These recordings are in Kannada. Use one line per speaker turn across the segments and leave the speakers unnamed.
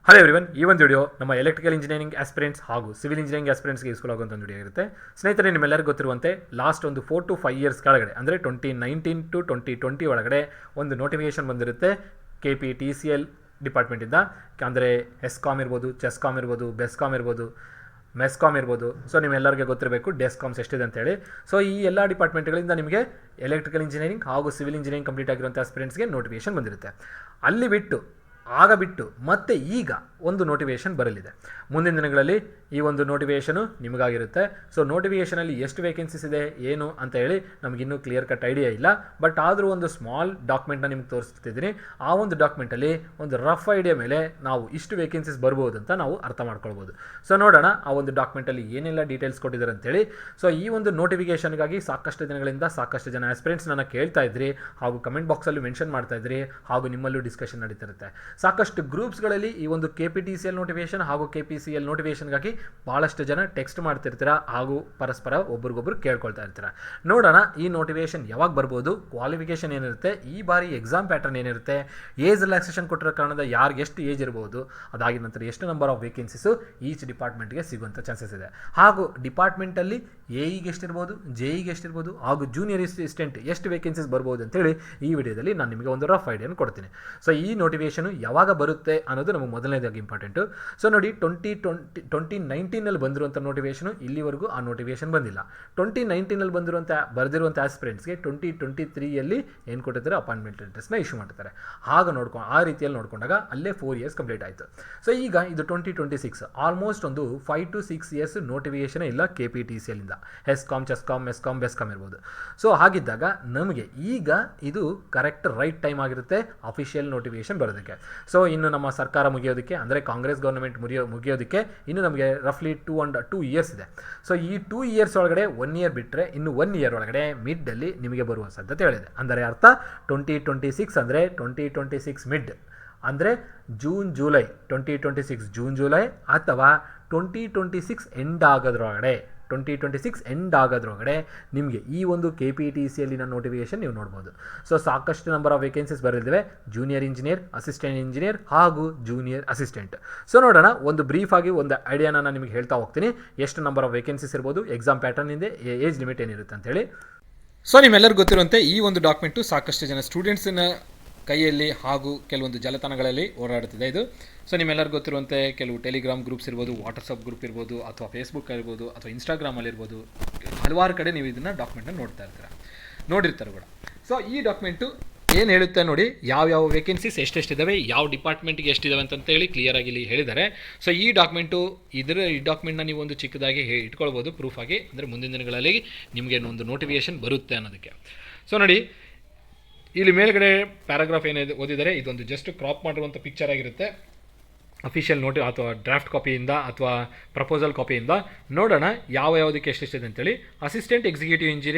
ಹಲೋ ಎವ್ರಿವನ್, ಈ ಒಂದು ವಿಡಿಯೋ ನಮ್ಮ ಎಲೆಕ್ಟ್ರಿಕಲ್ ಇಂಜಿನಿಯರಿಂಗ್ ಆಸ್ಪಿರೆಂಟ್ಸ್ ಹಾಗೂ ಸಿವಿಲ್ ಇಂಜಿನಿಯರಿಂಗ್ ಆಸ್ಪಿರೆಂಟ್ಸ್ಗೆ ಯೂಸ್ಫುಲ್ ಆಗುವಂಥ ಒಂದು ವಿಡಿಯೋ ಇರುತ್ತೆ. ಸ್ನೇಹಿತರೆ, ನಿಮ್ಮೆಲ್ಲರಿಗೂ ಗೊತ್ತಿರುವಂತೆ ಲಾಸ್ಟ್ ಒಂದು 4 to 5 ಇಯರ್ಸ್ ಕೆಳಗಡೆ ಅಂದರೆ 2019 to 2020 ಒಳಗಡೆ ಒಂದು ನೋಟಿಫಿಕೇಶನ್ ಬಂದಿರುತ್ತೆ KPTCL ಡಿಪಾರ್ಟ್ಮೆಂಟಿಂದ. ಅಂದರೆ ಎಸ್ಕಾಮ್ ಇರ್ಬೋದು, ಚೆಸ್ಕಾಮ್ ಇರ್ಬೋದು, ಬೆಸ್ಕಾಮ್ ಇರ್ಬೋದು, ಮೆಸ್ಕಾಮ್ ಇರ್ಬೋದು. ಸೊ ನಿಮ್ಮೆಲ್ಲರಿಗೆ ಗೊತ್ತಿರಬೇಕು ಡೆಸ್ಕಾಮ್ಸ್ ಎಷ್ಟಿದೆ ಅಂತೇಳಿ. ಸೊ ಈ ಎಲ್ಲ ಡಿಪಾರ್ಟ್ಮೆಂಟ್ಗಳಿಂದ ನಿಮಗೆ ಎಲೆಕ್ಟ್ರಿಕಲ್ ಇಂಜಿನಿಯರಿಂಗ್ ಹಾಗೂ ಸಿವಿಲ್ ಇಂಜಿನಿಯರಿಂಗ್ ಕಂಪ್ಲೀಟ್ ಆಗಿರುವಂಥ ಆಸ್ಪಿರೆಂಟ್ಸ್ಗೆ ನೋಟಿಫಿಕೇಶನ್ ಬಂದಿರುತ್ತೆ. ಅಲ್ಲಿ ಬಿಟ್ಟು ಮತ್ತೆ ಈಗ ಒಂದು ನೋಟಿಫಿಕೇಷನ್ ಬರಲಿದೆ. ಮುಂದಿನ ದಿನಗಳಲ್ಲಿ ಈ ಒಂದು ನೋಟಿಫಿಕೇಷನು ನಿಮಗಾಗಿರುತ್ತೆ. ಸೊ ನೋಟಿಫಿಕೇಷನಲ್ಲಿ ಎಷ್ಟು ವೇಕೆನ್ಸೀಸ್ ಇದೆ ಏನು ಅಂತ ಹೇಳಿ ನಮಗಿನ್ನೂ ಕ್ಲಿಯರ್ ಕಟ್ ಐಡಿಯಾ ಇಲ್ಲ. ಬಟ್ ಆದರೂ ಒಂದು ಸ್ಮಾಲ್ ಡಾಕ್ಯುಮೆಂಟ್ನ ನಿಮ್ಗೆ ತೋರಿಸ್ತಿದ್ದೀನಿ. ಆ ಒಂದು ಡಾಕ್ಯುಮೆಂಟಲ್ಲಿ ಒಂದು ರಫ್ ಐಡಿಯಾ ಮೇಲೆ ನಾವು ಇಷ್ಟು ವೇಕೆನ್ಸೀಸ್ ಬರ್ಬೋದು ಅಂತ ನಾವು ಅರ್ಥ ಮಾಡ್ಕೊಳ್ಬೋದು. ಸೊ ನೋಡೋಣ ಆ ಒಂದು ಡಾಕ್ಯುಮೆಂಟಲ್ಲಿ ಏನೆಲ್ಲ ಡೀಟೇಲ್ಸ್ ಕೊಟ್ಟಿದ್ದಾರೆ ಅಂತೇಳಿ. ಸೊ ಈ ಒಂದು ನೋಟಿಫಿಕೇಷನ್ಗಾಗಿ ಸಾಕಷ್ಟು ದಿನಗಳಿಂದ ಸಾಕಷ್ಟು ಜನ ಆಸ್ಪಿರೆಂಟ್ಸ್ ನನ್ನ ಕೇಳ್ತಾ ಇದ್ರಿ, ಹಾಗೂ ಕಮೆಂಟ್ ಬಾಕ್ಸಲ್ಲಿ ಮೆನ್ಷನ್ ಮಾಡ್ತಾ ಇದ್ರಿ, ಹಾಗೂ ನಿಮ್ಮಲ್ಲೂ ಡಿಸ್ಕಷನ್ ನಡೀತಿರುತ್ತೆ. ಸಾಕಷ್ಟು ಗ್ರೂಪ್ಸ್ಗಳಲ್ಲಿ ಈ ಒಂದು KPTCL ನೋಟಿಫಿಕೇಶನ್ ಹಾಗೂ KPCL ನೋಟಿಫಿಕೇಶನ್ಗಾಗಿ ಭಾಳಷ್ಟು ಜನ ಟೆಕ್ಸ್ಟ್ ಮಾಡ್ತಿರ್ತೀರಾ ಹಾಗೂ ಪರಸ್ಪರ ಒಬ್ರಿಗೊಬ್ರು ಕೇಳ್ಕೊಳ್ತಾ ಇರ್ತೀರಾ. ನೋಡೋಣ ಈ ನೋಟಿಫಿಕೇಶನ್ ಯಾವಾಗ ಬರ್ಬೋದು, ಕ್ವಾಲಿಫಿಕೇಶನ್ ಏನಿರುತ್ತೆ, ಈ ಬಾರಿ ಎಕ್ಸಾಮ್ ಪ್ಯಾಟರ್ನ್ ಏನಿರುತ್ತೆ, ಏಜ್ ರಿಲ್ಯಾಕ್ಸೇಷನ್ ಕೊಟ್ಟಿರೋ ಕಾರಣದ ಯಾರಿಗೆ ಎಷ್ಟು ಏಜ್ ಇರ್ಬೋದು, ಅದಾಗಿದ ನಂತರ ಎಷ್ಟು ನಂಬರ್ ಆಫ್ ವೇಕೆನ್ಸೀಸು ಈಚ್ ಡಿಪಾರ್ಟ್ಮೆಂಟ್ಗೆ ಸಿಗುವಂಥ ಚಾನ್ಸಸ್ ಇದೆ, ಹಾಗೂ ಡಿಪಾರ್ಟ್ಮೆಂಟಲ್ಲಿ AEಗೆ ಎಷ್ಟಿರ್ಬೋದು, JEಗೆ ಎಷ್ಟಿರ್ಬೋದು, ಹಾಗೂ ಜೂನಿಯರ್ ಅಸಿಸ್ಟೆಂಟ್ ಎಷ್ಟು ವೇಕೆನ್ಸೀಸ್ ಬರ್ಬೋದು ಅಂತೇಳಿ ಈ ವಿಡಿಯೋದಲ್ಲಿ ನಾನು ನಿಮಗೆ ಒಂದು ರಫ್ ಐಡಿಯಾನ ಕೊಡ್ತೀನಿ. ಸೊ ಈ ನೋಟಿಫಿಕೇಶನ್ ಯಾವಾಗ ಬರುತ್ತೆ ಅನ್ನೋದು ನಮಗೆ ಮೊದಲನೇದಾಗಿ ಇಂಪಾರ್ಟೆಂಟು. ಸೊ ನೋಡಿ, 2019ನಲ್ಲಿ ಬಂದಿರುವಂಥ ನೋಟಿಫಿಕೇಶನು ಇಲ್ಲಿವರೆಗೂ ಆ ನೋಟಿಫಿಕೇಶನ್ ಬಂದಿಲ್ಲ. 2019ನಲ್ಲಿ ಬರೆದಿರುವಂಥ ಆಸ್ಪಿರೆಂಟ್ಸ್ಗೆ 2023ಯಲ್ಲಿ ಏನು ಕೊಟ್ಟಿದ್ದಾರೆ, ಅಪಾಯಿಂಟ್ಮೆಂಟ್ ಲೆಟರ್ಸ್ನ ಇಶ್ಯೂ ಮಾಡ್ತಾರೆ. ಆ ರೀತಿಯಲ್ಲಿ ನೋಡಿಕೊಂಡಾಗ ಅಲ್ಲೇ 4 ಇಯರ್ಸ್ ಕಂಪ್ಲೀಟ್ ಆಯಿತು. ಸೊ ಈಗ ಇದು 2026, ಆಲ್ಮೋಸ್ಟ್ ಒಂದು 5 to 6 ಇಯರ್ಸ್ ನೋಟಿಫಿಕೇಶನ್ ಇಲ್ಲ KPTCLಯಿಂದ. ಎಸ್ಕಾಮ್, ಚೆಸ್ಕಾಮ್, ಮೆಸ್ಕಾಮ್, ಬೆಸ್ಕಾಮ್ ಇರ್ಬೋದು. ಸೊ ಹಾಗಿದ್ದಾಗ ನಮಗೆ ಈಗ ಇದು ಕರೆಕ್ಟ್ ರೈಟ್ ಟೈಮ್ ಆಗಿರುತ್ತೆ ಅಫಿಷಿಯಲ್ ನೋಟಿಫಿಕೇಶನ್ ಬರೋದಕ್ಕೆ. ಸೊ ಇನ್ನು ನಮ್ಮ ಸರ್ಕಾರ ಮುಗಿಯೋದಕ್ಕೆ, ಅಂದರೆ ಕಾಂಗ್ರೆಸ್ ಗೌರ್ಮೆಂಟ್ ಮುಗಿಯೋದಕ್ಕೆ ಇನ್ನು ನಮಗೆ ರಫ್ಲಿ 2 ಇಯರ್ಸ್ ಇದೆ. ಸೊ ಈ 2 ಇಯರ್ಸ್ ಒಳಗಡೆ 1 ಇಯರ್ ಬಿಟ್ಟರೆ ಇನ್ನು 1 ಇಯರ್ ಒಳಗಡೆ ಮಿಡ್ಡಲ್ಲಿ ನಿಮಗೆ ಬರುವ ಸಾಧ್ಯತೆ ಹೇಳಿದೆ. ಅಂದರೆ ಅರ್ಥ 2026 ಅಂದರೆ 2026 ಮಿಡ್ ಅಂದರೆ ಜೂನ್-ಜುಲೈ 2026 ಜೂನ್-ಜುಲೈ ಅಥವಾ 2026 ಎಂಡ್ ಆಗೋದ್ರೊಳಗಡೆ ನಿಮಗೆ ಈ ಒಂದು KPTCLನ ನೋಟಿಫಿಕೇಶನ್ ನೀವು ನೋಡ್ಬೋದು. ಸೊ ಸಾಕಷ್ಟು ನಂಬರ್ ಆಫ್ ವೇಕೆನ್ಸೀಸ್ ಬರಲಿವೆ, ಜೂನಿಯರ್ ಇಂಜಿನಿಯರ್, ಅಸಿಸ್ಟೆಂಟ್ ಇಂಜಿನಿಯರ್ ಹಾಗೂ ಜೂನಿಯರ್ ಅಸಿಸ್ಟೆಂಟ್. ಸೊ ನೋಡೋಣ, ಒಂದು ಬ್ರೀಫ್ ಆಗಿ ಒಂದು ಐಡಿಯಾನ ನಾನು ನಿಮಗೆ ಹೇಳ್ತಾ ಹೋಗ್ತೀನಿ. ಎಷ್ಟು ನಂಬರ್ ಆಫ್ ವೇಕೆನ್ಸೀಸ್ ಇರ್ಬೋದು, ಎಕ್ಸಾಮ್ ಪ್ಯಾಟರ್ನ್ ಇದೆ, ಏಜ್ ಲಿಮಿಟ್ ಏನಿರುತ್ತೆ ಅಂತೇಳಿ. ಸೊ ನಿಮ್ಮೆಲ್ಲರಿಗೂ ಗೊತ್ತಿರುವಂತೆ ಈ ಒಂದು ಡಾಕ್ಯುಮೆಂಟು ಸಾಕಷ್ಟು ಜನ ಸ್ಟೂಡೆಂಟ್ಸಿನ ಕೈಯಲ್ಲಿ ಹಾಗೂ ಕೆಲವೊಂದು ಜಾಲತಾಣಗಳಲ್ಲಿ ಓಡಾಡ್ತಿದೆ ಇದು. ಸೊ ನಿಮ್ಮೆಲ್ಲರಿಗೂ ಗೊತ್ತಿರುವಂತೆ ಕೆಲವು ಟೆಲಿಗ್ರಾಮ್ ಗ್ರೂಪ್ಸ್ ಇರ್ಬೋದು, ವಾಟ್ಸಪ್ ಗ್ರೂಪ್ ಇರ್ಬೋದು, ಅಥವಾ ಫೇಸ್ಬುಕ್ ಇರ್ಬೋದು, ಅಥವಾ ಇನ್ಸ್ಟಾಗ್ರಾಮಲ್ಲಿ ಇರ್ಬೋದು, ಹಲವಾರು ಕಡೆ ನೀವು ಇದನ್ನು ಡಾಕ್ಯುಮೆಂಟನ್ನು ನೋಡಿರ್ತಾರೆ ಕೂಡ. ಸೊ ಈ ಡಾಕ್ಯುಮೆಂಟು ಏನು ಹೇಳುತ್ತೆ ನೋಡಿ, ಯಾವ ವೇಕೆನ್ಸೀಸ್ ಎಷ್ಟೆಷ್ಟಿದ್ದಾವೆ, ಯಾವ ಡಿಪಾರ್ಟ್ಮೆಂಟ್ಗೆ ಎಷ್ಟಿದ್ದಾವೆ ಅಂತೇಳಿ ಕ್ಲಿಯರಾಗಿ ಇಲ್ಲಿ ಹೇಳಿದ್ದಾರೆ. ಸೊ ಈ ಡಾಕ್ಯುಮೆಂಟ್ನ ನೀವು ಒಂದು ಚಿಕ್ಕದಾಗಿ ಇಟ್ಕೊಳ್ಬೋದು ಪ್ರೂಫಾಗಿ, ಅಂದರೆ ಮುಂದಿನ ದಿನಗಳಲ್ಲಿ ನಿಮಗೆ ಒಂದು ನೋಟಿಫಿಕೇಶನ್ ಬರುತ್ತೆ ಅನ್ನೋದಕ್ಕೆ. ಸೊ ನೋಡಿ, ಇಲ್ಲಿ ಮೇಲ್ಗಡೆ ಪ್ಯಾರಾಗ್ರಾಫ್ ಏನಿದೆ ಓದಿದರೆ ಇದೊಂದು ಜಸ್ಟ್ ಕ್ರಾಪ್ ಮಾಡಿರುವಂಥ ಪಿಕ್ಚರ್ ಆಗಿರುತ್ತೆ. ಅಫಿಷಿಯಲ್ ನೋಟಿ ಅಥವಾ ಡ್ರಾಫ್ಟ್ ಕಾಪಿಯಿಂದ ಅಥವಾ ಪ್ರಪೋಸಲ್ ಕಾಪಿಯಿಂದ ನೋಡೋಣ ಯಾವುದಕ್ಕೆ ಎಷ್ಟೆಷ್ಟಿದೆ ಅಂತೇಳಿ. ಅಸಿಸ್ಟೆಂಟ್ ಎಕ್ಸಿಕ್ಯೂಟಿವ್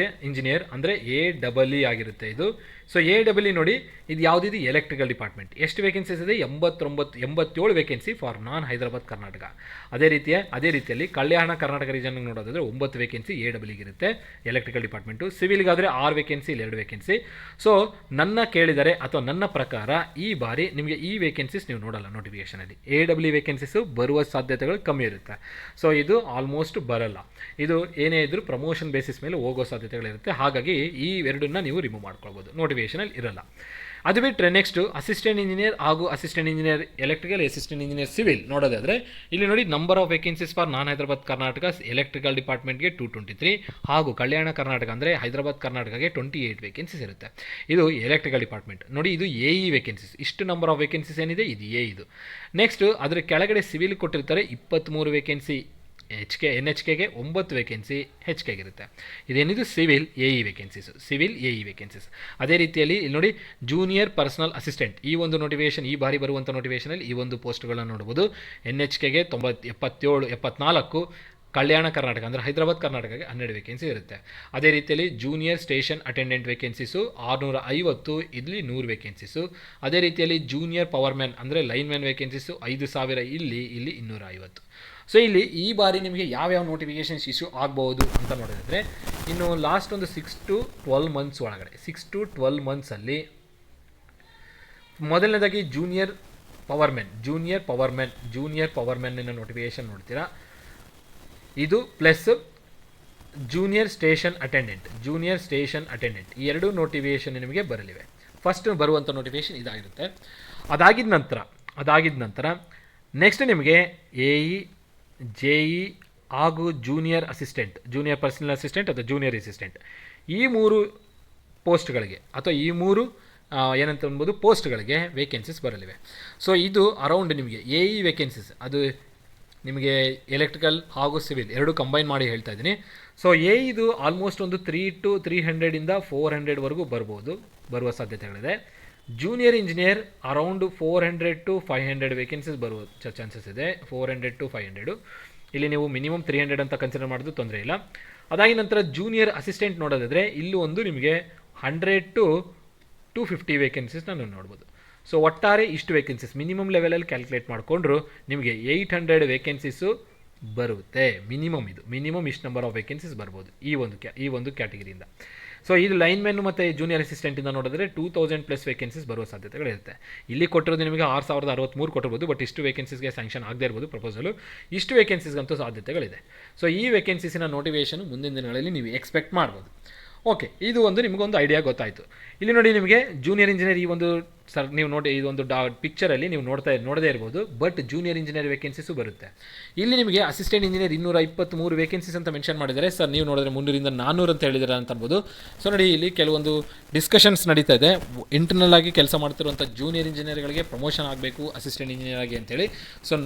ಇಂಜಿನಿಯರ್ ಅಂದರೆ AEE ಆಗಿರುತ್ತೆ ಇದು. ಸೊ AEE ನೋಡಿ, ಇದು ಯಾವುದಿದೆ, ಎಲೆಕ್ಟ್ರಿಕಲ್ ಡಿಪಾರ್ಟ್ಮೆಂಟ್. ಎಷ್ಟು ವೇಕೆನ್ಸೀಸ್ ಇದೆ, 87 vacancy for non Hyderabad Karnataka. ಅದೇ ರೀತಿಯಲ್ಲಿ ಕಲ್ಯಾಣ ಕರ್ನಾಟಕ ರೀಜನ್ಗೆ ನೋಡೋದಾದರೆ 9 ವೇಕೆನ್ಸಿ AEEಗೆ ಇರುತ್ತೆ ಎಲೆಕ್ಟ್ರಿಕಲ್ ಡಿಪಾರ್ಟ್ಮೆಂಟು. ಸಿವಿಲ್ಗಾದರೆ 6 ವೇಕೆನ್ಸಿ, ಇಲ್ಲಿ 2 ವೇಕೆನ್ಸಿ. ಸೊ ನನ್ನ ಪ್ರಕಾರ ಈ ಬಾರಿ ನಿಮಗೆ ಈ ವೇಕೆನ್ಸೀಸ್ ನೀವು ನೋಡಲ್ಲ ನೋಟಿಫಿಕೇಷನಲ್ಲಿ. AEE ವೇಕೆನ್ಸೀಸು ಬರುವ ಸಾಧ್ಯತೆಗಳು ಕಮ್ಮಿ ಇರುತ್ತೆ. ಸೊ ಇದು ಆಲ್ಮೋಸ್ಟ್ ಬರಲ್ಲ. ಇದು ಏನೇ ಇದ್ದರೂ ಪ್ರಮೋಷನ್ ಬೇಸಿಸ್ ಮೇಲೆ ಹೋಗೋ ಸಾಧ್ಯತೆಗಳಿರುತ್ತೆ. ಹಾಗಾಗಿ ಈ ಎರಡನ್ನ ನೀವು ರಿಮೂವ್ ಮಾಡ್ಕೊಳ್ಬೋದು, ನೋಟಿಫಿಕೇಷನಲ್ಲಿ ಇರಲ್ಲ. ಅದು ಬಿಟ್ಟರೆ ನೆಕ್ಸ್ಟು ಅಸಿಸ್ಟೆಂಟ್ ಇಂಜಿನಿಯರ್ ಹಾಗೂ assistant engineer electrical, assistant engineer civil ನೋಡೋದಾದರೆ ಇಲ್ಲಿ ನೋಡಿ, number of vacancies for non Hyderabad Karnataka electrical ಡಿಪಾರ್ಟ್ಮೆಂಟ್ಗೆ 223 ಹಾಗೂ ಕಲ್ಯಾಣ ಕರ್ನಾಟಕ ಅಂದರೆ ಹೈದರಾಬಾದ್ ಕರ್ನಾಟಕಗೆ 28 ವೇಕೆನ್ಸೀಸ್ ಇರುತ್ತೆ. ಇದು ಎಲೆಕ್ಟ್ರಿಕಲ್ ಡಿಪಾರ್ಟ್ಮೆಂಟ್. ನೋಡಿ, ಇದು AE ವೇಕೆನ್ಸೀಸ್. ಇಷ್ಟು ನಂಬರ್ ಆಫ್ ವೇಕೆನ್ಸೀಸ್ ಏನಿದೆ ಇದು A ಇದು. ನೆಕ್ಸ್ಟು ಅದರ ಕೆಳಗಡೆ ಸಿವಿಲ್ ಕೊಟ್ಟಿರ್ತಾರೆ 23 ವೇಕೆನ್ಸಿ NHKಗೆ 9 ವೇಕೆನ್ಸಿ HKಗೆ ಇರುತ್ತೆ. ಇದೇನಿದು ಸಿವಿಲ್ AE ವೇಕೆನ್ಸೀಸ್. ಅದೇ ರೀತಿಯಲ್ಲಿ ಇಲ್ಲಿ ನೋಡಿ, ಜೂನಿಯರ್ ಪರ್ಸನಲ್ ಅಸಿಸ್ಟೆಂಟ್ ಈ ಒಂದು ನೋಟಿಫಿಕೇಶನ್, ಈ ಬಾರಿ ಬರುವಂಥ ನೋಟಿಫಿಕೇಷನಲ್ಲಿ ಈ ಒಂದು ಪೋಸ್ಟ್ಗಳನ್ನು ನೋಡ್ಬೋದು. NHKಗೆ 74, ಕಲ್ಯಾಣ ಕರ್ನಾಟಕ ಅಂದರೆ ಹೈದರಾಬಾದ್ ಕರ್ನಾಟಕಕ್ಕೆ 12 ವೇಕೆನ್ಸಿ ಇರುತ್ತೆ. ಅದೇ ರೀತಿಯಲ್ಲಿ ಜೂನಿಯರ್ ಸ್ಟೇಷನ್ ಅಟೆಂಡೆಂಟ್ ವೇಕೆನ್ಸೀಸು 650, ಇಲ್ಲಿ 100 ವೇಕೆನ್ಸೀಸು. ಅದೇ ರೀತಿಯಲ್ಲಿ ಜೂನಿಯರ್ ಪವರ್ಮ್ಯಾನ್ ಅಂದರೆ ಲೈನ್ಮ್ಯಾನ್ ವೇಕೆನ್ಸೀಸು 5000, ಇಲ್ಲಿ 250. ಸೊ ಇಲ್ಲಿ ಈ ಬಾರಿ ನಿಮಗೆ ಯಾವ್ಯಾವ ನೋಟಿಫಿಕೇಷನ್ಸ್ ಇಶ್ಯೂ ಆಗ್ಬೋದು ಅಂತ ನೋಡಿದ್ರೆ, ಇನ್ನು ಲಾಸ್ಟ್ ಒಂದು 6 to 12 ಮಂತ್ಸ್ ಒಳಗಡೆ, 6 to 12 ಮಂತ್ಸಲ್ಲಿ ಮೊದಲನೇದಾಗಿ ಜೂನಿಯರ್ ಜೂನಿಯರ್ ಪವರ್ಮೆನ್ನ ನೋಟಿಫಿಕೇಷನ್ ನೋಡ್ತೀರಾ. ಇದು ಪ್ಲಸ್ ಜೂನಿಯರ್ ಸ್ಟೇಷನ್ ಅಟೆಂಡೆಂಟ್ ಈ ಎರಡೂ ನೋಟಿಫಿಕೇಷನ್ ನಿಮಗೆ ಬರಲಿವೆ. ಫಸ್ಟ್ ಬರುವಂಥ ನೋಟಿಫಿಕೇಷನ್ ಇದಾಗಿರುತ್ತೆ. ಅದಾಗಿದ್ದ ನಂತರ ನೆಕ್ಸ್ಟ್ ನಿಮಗೆ AE, JE ಹಾಗೂ ಜೂನಿಯರ್ ಪರ್ಸನಲ್ ಅಸಿಸ್ಟೆಂಟ್ ಅಥವಾ ಜೂನಿಯರ್ ಅಸಿಸ್ಟೆಂಟ್ ಈ 3 ಪೋಸ್ಟ್ಗಳಿಗೆ ಅಥವಾ ಈ 3 ಏನಂತ ಅನ್ಬೋದು ಪೋಸ್ಟ್ಗಳಿಗೆ ವೇಕೆನ್ಸೀಸ್ ಬರಲಿವೆ. ಸೊ ಇದು ಅರೌಂಡ್ ನಿಮಗೆ AE ವೇಕೆನ್ಸೀಸ್ ಅದು ನಿಮಗೆ ಎಲೆಕ್ಟ್ರಿಕಲ್ ಹಾಗೂ ಸಿವಿಲ್ ಎರಡೂ ಕಂಬೈನ್ ಮಾಡಿ ಹೇಳ್ತಾ ಇದ್ದೀನಿ. ಸೊ ಇದು ಆಲ್ಮೋಸ್ಟ್ ಒಂದು 300 400ವರೆಗೂ ಬರುವ ಸಾಧ್ಯತೆಗಳಿದೆ. Junior engineer around 400 to 500 vacancies ಬರುವ ಚಾನ್ಸಸ್ ಇದೆ. 400 to 500 ಇಲ್ಲಿ ನೀವು ಮಿನಿಮಮ್ 300 ಅಂತ ಕನ್ಸಿಡರ್ ಮಾಡೋದು ತೊಂದರೆ ಇಲ್ಲ. ಅದಾಗಿ ನಂತರ ಜೂನಿಯರ್ ಅಸಿಸ್ಟೆಂಟ್ ನೋಡೋದಾದರೆ ಇಲ್ಲೂ ಒಂದು ನಿಮಗೆ 100 to 250 ವೇಕೆನ್ಸೀಸ್ ನಾನು ನೋಡ್ಬೋದು. ಸೊ ಒಟ್ಟಾರೆ ಇಷ್ಟು ವೇಕೆನ್ಸೀಸ್ ಮಿನಿಮಮ್ ಲೆವೆಲಲ್ಲಿ ಕ್ಯಾಲ್ಕುಲೇಟ್ ಮಾಡಿಕೊಂಡ್ರು ನಿಮಗೆ 800 ವೇಕೆನ್ಸೀಸು ಬರುತ್ತೆ. ಮಿನಿಮಮ್ ಇಷ್ಟು ನಂಬರ್ ಆಫ್ ವೇಕೆನ್ಸೀಸ್ ಬರ್ಬೋದು ಈ ಒಂದು ಕ್ಯಾಟಗರಿಯಿಂದ. ಸೊ ಇದು ಲೈನ್ಮೆನ್ ಮತ್ತು ಜೂನಿಯರ್ ಅಸಿಸ್ಟೆಂಟಿಂದ ನೋಡಿದ್ರೆ 2000+ ವೇಕೆನ್ಸೀಸ್ ಬರುವ ಸಾಧ್ಯತೆಗಳಿರುತ್ತೆ. ಇಲ್ಲಿ ಕೊಟ್ಟಿರೋದು ನಿಮಗೆ 6063 ಕೊಟ್ಟಿರ್ಬೋದು, ಬಟ್ ಇಷ್ಟು ವೇಕೆನ್ಸೀಸ್ಗೆ ಸ್ಯಾಂಕ್ಷನ್ ಆಗದೇ ಇರ್ಬೋದು ಪ್ರಪೋಸಲು. ಇಷ್ಟು ವೇಕೆನ್ಸೀಸ್ಗಂತೂ ಸಾಧ್ಯತೆಗಳಿದೆ. ಸೊ ಈ ವೇಕೆನ್ಸೀಸಿನ ನೋಟಿಫಿಕೇಷನ್ ಮುಂದಿನ ದಿನಗಳಲ್ಲಿ ನೀವು ಎಕ್ಸ್ಪೆಕ್ಟ್ ಮಾಡ್ಬೋದು. ಓಕೆ, ಇದು ಒಂದು ನಿಮಗೊಂದು ಐಡಿಯಾ ಗೊತ್ತಾಯಿತು. ಇಲ್ಲಿ ನೋಡಿ ನಿಮಗೆ ಜೂನಿಯರ್ ಇಂಜಿನಿಯರ್ ಈ ಒಂದು ನೀವು ನೋಡಿ ಇದೊಂದು ಪಿಕ್ಚರಲ್ಲಿ ನೀವು ನೋಡದೇ ಇರ್ಬೋದು, ಬಟ್ ಜೂನಿಯರ್ ಇಂಜಿನಿಯರ್ ವೇಕೆನ್ಸೀಸು ಬರುತ್ತೆ. ಇಲ್ಲಿ ನಿಮಗೆ ಅಸಿಸ್ಟೆಂಟ್ ಇಂಜಿನಿಯರ್ 223 ವೇಕೆನ್ಸೀಸ್ ಅಂತ ಮೆನ್ಷನ್ ಮಾಡಿದ್ದಾರೆ. ಸರ್ ನೀವು ನೋಡಿದ್ರೆ 300 400 ಅಂತ ಹೇಳಿದ್ದಾರೆ ಅಂತ ಅನ್ಬೋದು. ಸೊ ನೋಡಿ ಇಲ್ಲಿ ಕೆಲವೊಂದು ಡಿಸ್ಕಷನ್ಸ್ ನಡೀತಾ ಇದೆ. ಇಂಟರ್ನಲ್ ಆಗಿ ಕೆಲಸ ಮಾಡ್ತಿರುವಂಥ ಜೂನಿಯರ್ ಇಂಜಿನಿಯರ್ಗಳಿಗೆ ಪ್ರಮೋಷನ್ ಆಗಬೇಕು ಅಸಿಸ್ಟೆಂಟ್ ಇಂಜಿನಿಯರ್ ಆಗಿ ಅಂತೇಳಿ. ಸೊ